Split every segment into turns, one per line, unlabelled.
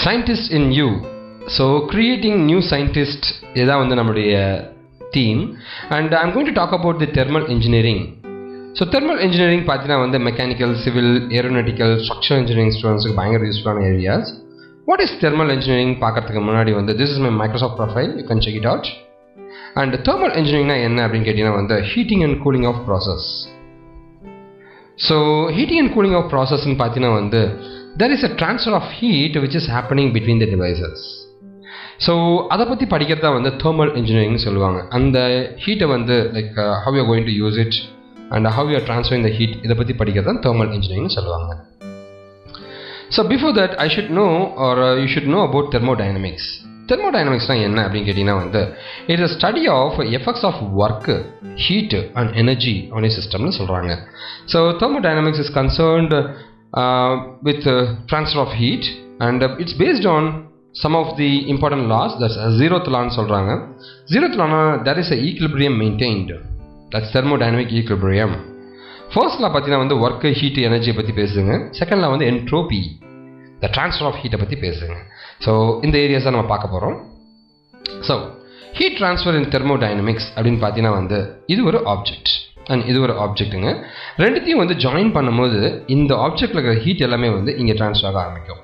Scientist in you. So creating new scientists is our theme, and I'm going to talk about the thermal engineering. So thermal engineering is mechanical, civil, aeronautical, structural engineering students useful areas. What is thermal engineering? This is my Microsoft profile, you can check it out. And thermal engineering is the heating and cooling of process. So heating and cooling of process in there is a transfer of heat which is happening between the devices. So adha patti padikradha thermal engineering solluvaanga, and the heat like how you are going to use it and how you are transferring the heat, idha patti padikradha thermal engineering solluvaanga. So before that I should know, or you should know about thermodynamics. Thermodynamics na enna appdi kettina it is a study of effects of work, heat and energy on a system nu solranga. So thermodynamics is concerned with transfer of heat, and it's based on some of the important laws. That's zeroth law solranga. Zeroth law, there is a equilibrium maintained. That's thermodynamic equilibrium. First law pathina work, heat, energy பத்தி பேசுங்க. Second law entropy, the transfer of heat பத்தி பேசுங்க. So இந்த areas நம்ம பார்க்க போறோம். So heat transfer in thermodynamics அப்படினு பாத்தீங்கன்னா இது ஒரு ஆப்ஜெக்ட் and இது ஒரு ஆப்ஜெக்ட்ங்க. ரெண்டுத்தையும் ஜாயின் பண்ணும்போது இந்த ஆப்ஜெக்ட்ல இருக்கிற ஹீட் எல்லாமே இங்க ட்ரான்ஸ்ஃபர் ஆக ஆரம்பிக்கும்.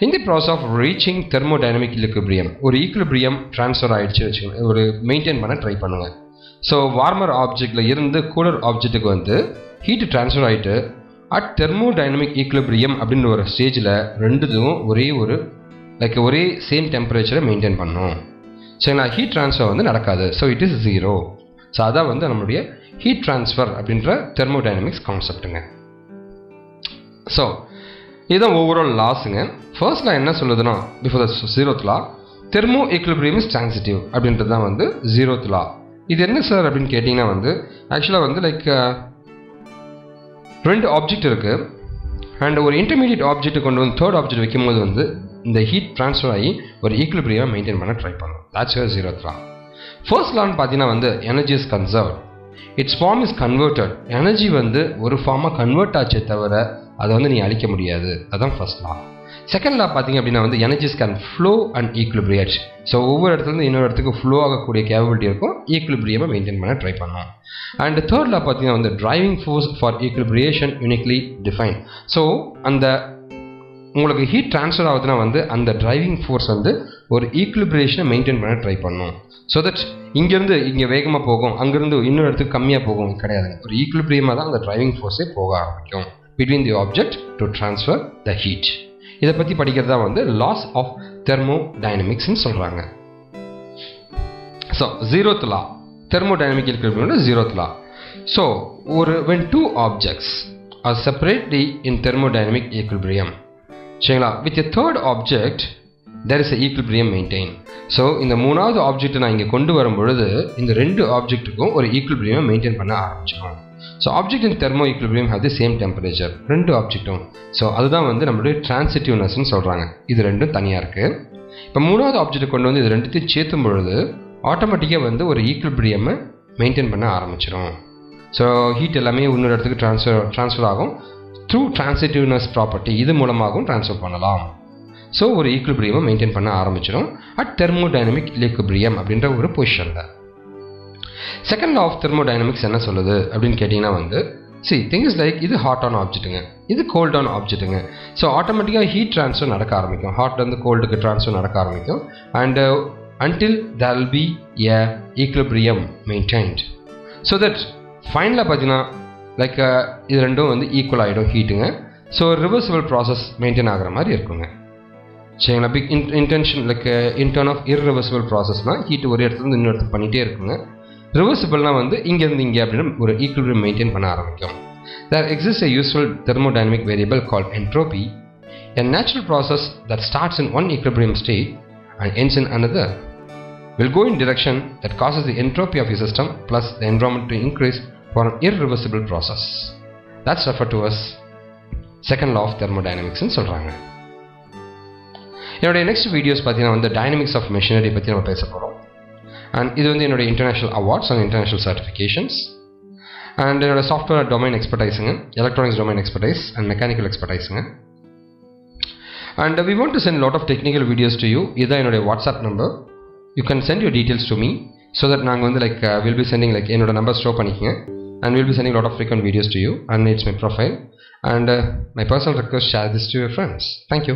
In the process of reaching thermodynamic equilibrium, ஒரு ஈக்குலிபிரியம் ட்ரான்ஸ்ஃபர் ஆயிடுச்சு வச்சுக்கோங்க, ஒரு மெயின்டைன் பண்ண ட்ரை பண்ணுங்க. ஸோ வார்மர் ஆப்ஜெக்ட்ல இருந்து கூலர் ஆப்ஜெக்ட்டுக்கு ஹீட் ட்ரான்ஸ்ஃபர் ஆயிட்டு அட் தெர்மோடைனமிக் ஈக்குலிபிரியம் அப்படின்ற ஒரு ஸ்டேஜில் ரெண்டுத்துக்கும் ஒரே சேம் டெம்பரேச்சரை மெயின்டைன் பண்ணும். சரிங்களா? ஹீட் ட்ரான்ஸ்ஃபர் நடக்காது. So it is zero. So அதான் நம்மளுடைய ஹீட் ட்ரான்ஸ்ஃபர் அப்படின்ற தெர்மோடைனமிக்ஸ் கான்செப்ட்டுங்க. ஸோ இதுதான் ஓவரால் லாஸுங்க. ஃபர்ஸ்ட் லா என்ன சொல்லுதுன்னா, before the zeroth law, thermo equilibrium is transitive அப்படின்றது தான் ஜீரோத் லா. இது என்ன சார் அப்படின்னு கேட்டிங்கன்னா ஆக்சுவலாக லைக் ரெண்டு ஆப்ஜெக்ட் இருக்குது, அண்ட் ஒரு இன்டர்மீடியட் ஆப்ஜெக்ட் கொண்டு தேர்ட் ஆப்ஜெக்ட் வைக்கும்போது இந்த ஹீட் ட்ரான்ஸ்ஃபர் ஆகி ஒரு ஈக்குலிபிரியம் மெயின்டைன் பண்ண ட்ரை பண்ணும். that's your zeroth law. First law பார்த்தீங்கன்னா energy is conserved, its form is converted. Energy ஒரு ஃபார்மாக கன்வெர்ட் ஆச்சே தவிர அதை நீ அழிக்க முடியாது. அதுதான் ஃபர்ஸ்ட் லா. செகண்ட் லா பார்த்தீங்க அப்படின்னா energies can flow and equilibrate. So ஒவ்வொரு இடத்துலேருந்து இன்னொரு இடத்துக்கு ஃப்ளோ ஆகக்கூடிய கேப்பபிலிட்டி இருக்கும், ஈக்குலிபிரியமை மெயின்டைன் பண்ண ட்ரை பண்ணும். அண்ட் தேர்ட் லா பார்த்தீங்கன்னா driving force for equilibration uniquely define. So அந்த உங்களுக்கு ஹீட் ட்ரான்ஸ்ஃபர் ஆகுதுன்னா அந்த டிரைவிங் ஃபோர்ஸ் ஒரு ஈக்குலிபிரியேஷனை மெயின்டைன் பண்ண ட்ரை பண்ணும். ஸோ தட் இங்கேருந்து இங்கே வேகமாக போகும், அங்கேருந்து இன்னொரு இடத்துக்கு கம்மியாக போகும் கிடையாதுங்க. ஒரு ஈக்குலிபிரியமாக தான் அந்த டிரைவிங் ஃபோர்ஸே போக ஆரம்பிக்கும் between the object to transfer the heat. இதை பற்றி படிக்கிறது laws of thermodynamics ன்னு சொல்கிறாங்க. So zeroth law, thermodynamic equilibrium zeroth law. So when two objects are separately in thermodynamic equilibrium, சரிங்களா, with a third object there is a equilibrium maintained. So இந்த மூணாவது object நான் இங்கே கொண்டு வரும் பொழுது இந்த ரெண்டு ஆப்ஜெக்ட்டுக்கும் ஒரு ஈக்குலிபிரியம் மெயின்டைன் பண்ண ஆரம்பிச்சிடும். So object in thermo equilibrium have the same temperature, ரெண்டு ஆப்ஜெக்ட்டும். ஸோ அதுதான் நம்மளுடைய டிரான்சிட்டிவ்னஸ்ன்னு சொல்கிறாங்க. இது ரெண்டும் தனியாக இருக்குது. இப்போ மூணாவது ஆப்ஜெக்ட் கொண்டு இது ரெண்டுத்தையும் சேர்த்தும் பொழுது ஆட்டோமேட்டிக்காக ஒரு ஈக்குலிபிரியமை மெயின்டைன் பண்ண ஆரம்பிச்சிடும். ஸோ ஹீட் எல்லாமே இன்னொரு இடத்துக்கு ட்ரான்ஸ்ஃபர் ஆகும் த்ரூ டிரான்சிட்டிவ்னஸ் ப்ராப்பர்ட்டி. இது மூலமாகவும் ட்ரான்ஸ்ஃபர் பண்ணலாம். ஸோ ஒரு ஈக்குலிபிரியமை மெயின்டைன் பண்ண ஆரம்பிச்சிடும் அட் தெர்மோடைனமிக் ஈக்குலிபிரியம் அப்படின்ற ஒரு பொசிஷனில். செகண்ட் லா ஆஃப் தெர்மோடைனமிக்ஸ் என்ன சொல்லுது அப்படின்னு கேட்டிங்கன்னா திங்ஸ் லைக் இது ஹாட் ஆன் ஆப்ஜெக்ட்டுங்க, இது கோல்ட் ஆன் ஆப்ஜெக்ட்டுங்க. ஸோ ஆட்டோமேட்டிக்காக ஹீட் ட்ரான்ஸ்ஃபர் நடக்க ஆரம்பிக்கும், ஹாட்லேருந்து கோல்டுக்கு ட்ரான்ஸ்ஃபர் நடக்க ஆரம்பிக்கும். And until there will be a equilibrium maintained. So that ஃபைனலாக பார்த்தீங்கன்னா லைக் இது ரெண்டும் ஈக்குவல் ஆகிடும் ஹீட்டுங்க. ஸோ ரிவர்சிபிள் ப்ராசஸ் மெயின்டைன் ஆகிற மாதிரி இருக்குங்க. சரிங்களா? Big intention like intern of irreversible ப்ராசஸ்னால் ஹீட் ஒரு இடத்துலேருந்து இன்னொரு இடத்துக்கு பண்ணிகிட்டே இருக்குங்க. ரிவர்சிபிள்னால் இங்கேருந்து இங்கே அப்படின்னு ஒரு ஈக்குலிபிரியம் மெயின்டைன் பண்ண ஆரம்பிக்கும். There exists a useful thermodynamic variable called entropy, a natural process that starts in one equilibrium state and ends in another will go in direction that causes the entropy of your system plus the environment to increase for an irreversible process. That's referred to as second law of thermodynamics ன்னு சொல்கிறாங்க. என்னுடைய next videos பார்த்தீங்கன்னா dynamics of machinery பற்றி நம்ம பேச போகிறோம். And இது என்னுடைய international awards and international certifications. and என்னோட சாஃப்ட்வேர் டொமைன் எக்ஸ்பர்டைஸுங்க, electronics domain expertise and mechanical எக்ஸ்பர்டைஸுங்க. And we want to send a lot of technical videos to you. இதான் என்னோட WhatsApp number. You can send your details to me so that நாங்கள் வந்து like we'll be sending like என்னோட number store பண்ணிக்கங்க, and we'll be sending a lot of frequent videos to you, and it's my profile, and my personal request, share this to your friends. Thank you.